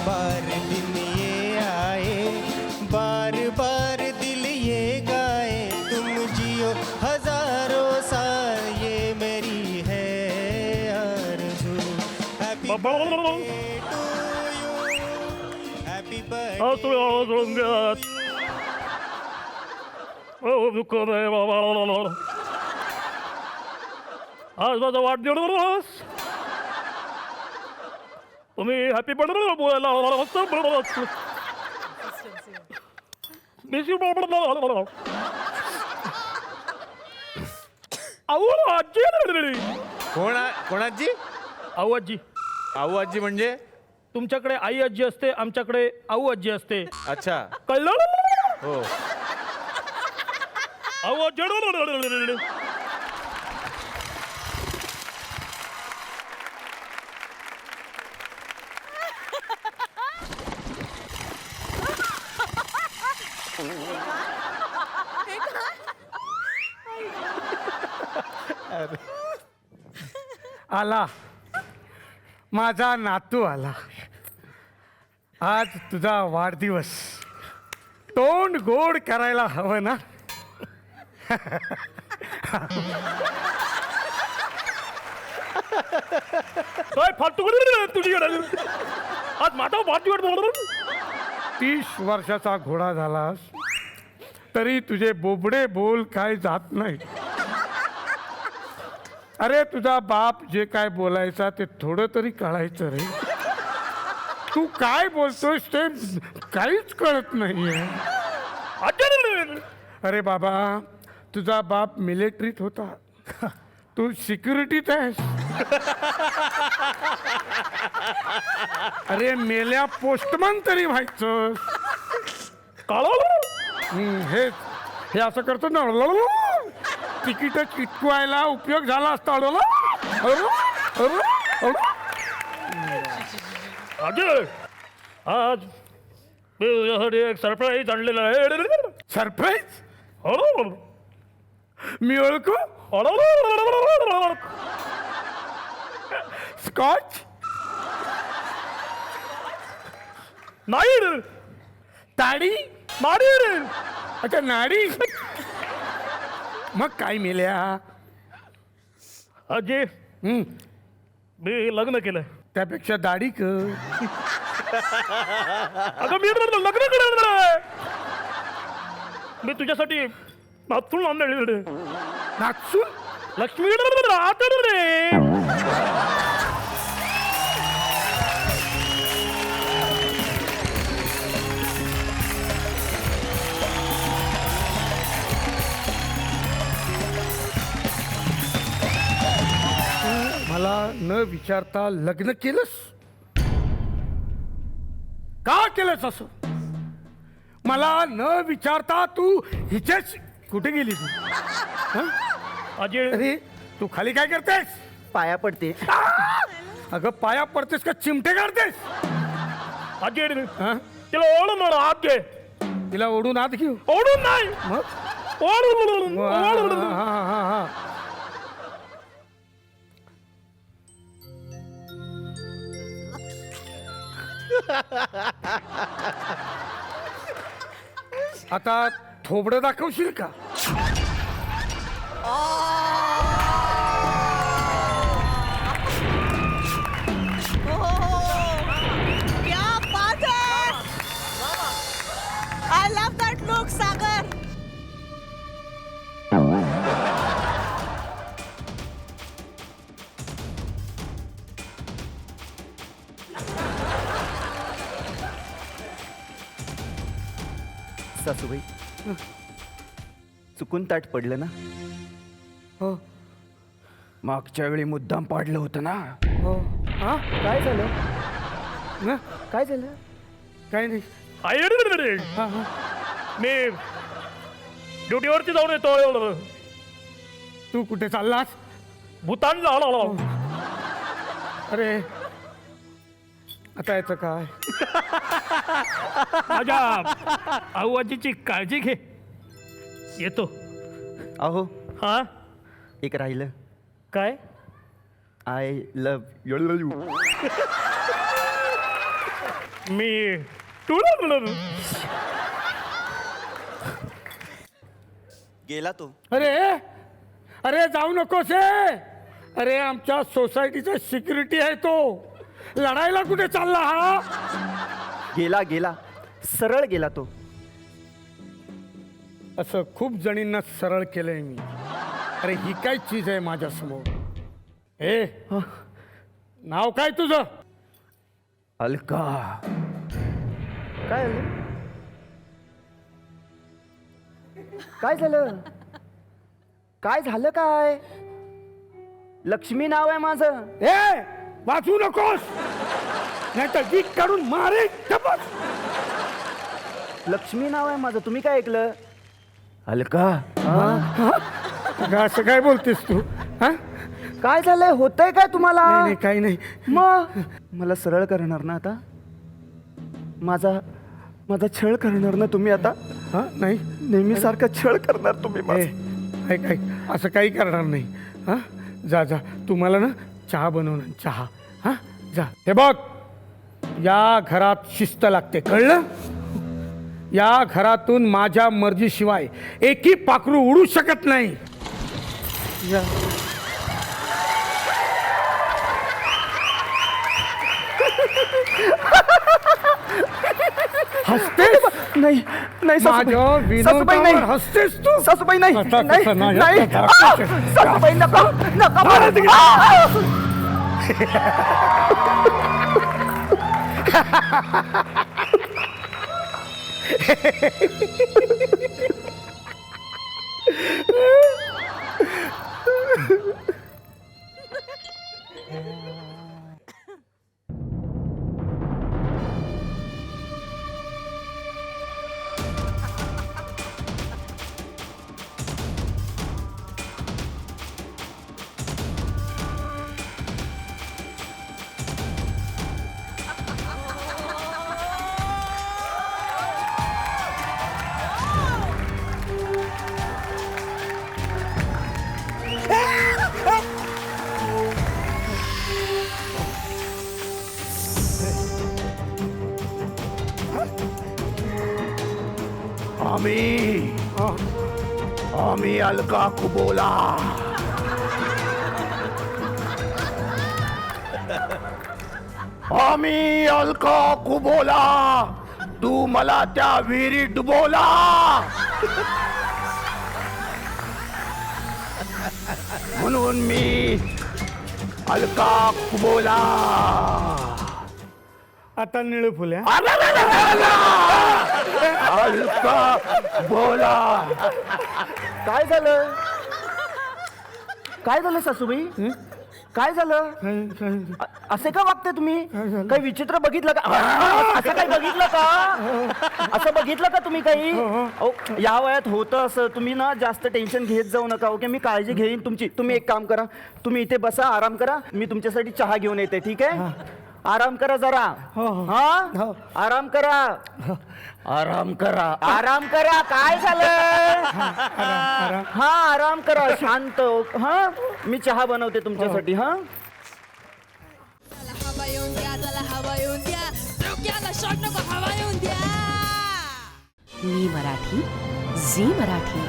बार दिन ये आए, बार बार दिल ये गाए, तुम जियो हजारों साल, ये मेरी है आरज़ू। Happy birthday to you, happy birthday. आज माझा वाढदिवस, तुम्ही हॅपी बर्थडे बोलायला आजी. कोणाची? आऊ आजी. आऊ आजी म्हणजे? तुमच्याकडे आई आजी असते, आमच्याकडे आऊ आजी असते. अच्छा, कळलं? हो. आऊ आजी. आला माझा नातू आला. आज तुझा वाढदिवस, तोंड गोड करायला हवं ना. काय फालतू तुझी आज माझा वाढदिवस. 30 वर्षाचा घोडा झालास तरी तुझे बोबडे बोल काय जात नाही. अरे तुझा बाप जे काय बोलायचा ते थोडं तरी कळायचं रे. तू काय बोलतोस ते काहीच कळत नाहीये. अरे बाबा, तुझा बाप मिलिटरीत होता, तू सिक्युरिटीत आहेस. अरे मेल्या पोस्टमन तरी व्हायचं. हेच हे असं करतो ना, तिकीट चिटकवायला उपयोग झाला असता. आज मी तुझ्यासाठी एक सरप्राईज आणलेला आहे. सरप्राईज? हो, मी ओळखू? स्कॉच? नाही, ताडी? नाडी. अच्छा, नाडी. मग काय मेल्या? आजी, मी लग्न केलंय. त्यापेक्षा दाढी कर. अगं मी लग्न केलं. मी तुझ्यासाठी नाथून आणले. नागसून? लक्ष्मी रे. मला न विचारता लग्न केलंस? का केलंस असं? मला न विचारता तू हिच्याच कुठे गेली तू? हं? आजी, अरे तू खाली काय करतेस? पाया पडते. अगं पाया पडतेस का चिमटे काढतेस? आजी, हं? तिला ओढून आत घे. तिला ओढून आत घेऊ? ओढून नाही, मग ओढून. हा. आता थोबडं दाखवशील का? क्या बात है! I love that look, सागर. सासूबाई, चुकून ताट पडलं ना. हो मागच्या वेळी मुद्दाम पाडलं होतं ना. हो. हा काय झालं? ना काय झालं? काय नाही. हा हा. मी ड्युटीवरती जाऊन येतो. तू कुठे चाललास? भूतान आला. अरे आता याचं काय? माझ्या आऊआजीची काळजी घे. येतो. अहो, हा, एक राहिलं. काय? I love you. मी तुला गेला तो. अरे अरे जाऊ नकोस हे. अरे आमच्या सोसायटीचा सिक्युरिटी आहे तो. लढायला कुठे चालला हा? गेला गेला सरळ गेला तो. असं खूप जणींना सरळ केलंय मी. अरे ही काय चीज आहे माझ्या समोर. ए नाव काय तुझं? अलका. काय झालं? काय झालं? काय झालं काय? लक्ष्मी नाव आहे माझं. ए वाचू नकोस नाही तर जीक काढून मारे. लक्ष्मी नाव आहे माझं. तुम्ही काय ऐकलं? अलका. असं काय बोलतेस तू? हा काय झालंय? होतंय काय तुम्हाला? नाही काही नाही. मग मला सरळ करणार ना आता? माझा माझा छळ करणार ना तुम्ही आता? हा नाही नेहमी सारखा छळ करणार तुम्ही ए माझा. ऐक ऐक असं काही करणार नाही. हा जा जा तुम्हाला ना चहा बनवणार चहा. हा जा. हे बघ या घरात शिस्त लागते कळलं? या घरातून माझ्या मर्जीशिवाय एकही पाखरू उडू शकत नाही. जा. हसतेस? नाही नाही सासूबाई. माझ्या सासूबाई नाही. विनोदावर हसतेस तू? सासूबाई नाही आता नाही कसं नाही? नाही. आता सासूबाई नका नका. आम्ही अलका कुबोला. आम्ही अलका कुबोला. तू मला त्या विहिरीत डुबोला. म्हणून मी अलका कुबोला. आता निळ फुल्या. अलका बोला. काय झालं? काय झालं सासूबाई? काय झालं? असे का वागते तुम्ही? काही विचित्र बघितलं का? असं काही बघितलं का? असं बघितलं का तुम्ही काही? अहो, या वयात होतं असं. तुम्ही ना जास्त टेन्शन घेत जाऊ नका. ओके मी काळजी घेईन तुमची. तुम्ही एक काम करा. तुम्ही इथे बसा आराम करा. मी तुमच्यासाठी चहा घेऊन येते. ठीक आहे? आराम करा जरा. हा आराम करा. आराम करा. आराम करा. काय झालं? हा आराम करा. शांत. हा मी चहा बनवते तुमच्यासाठी. हा हवा येऊन द्या त्याला हवा येऊन द्या. डोक्याला शॉट नको हवा येऊन द्या. मी मराठी झी मराठी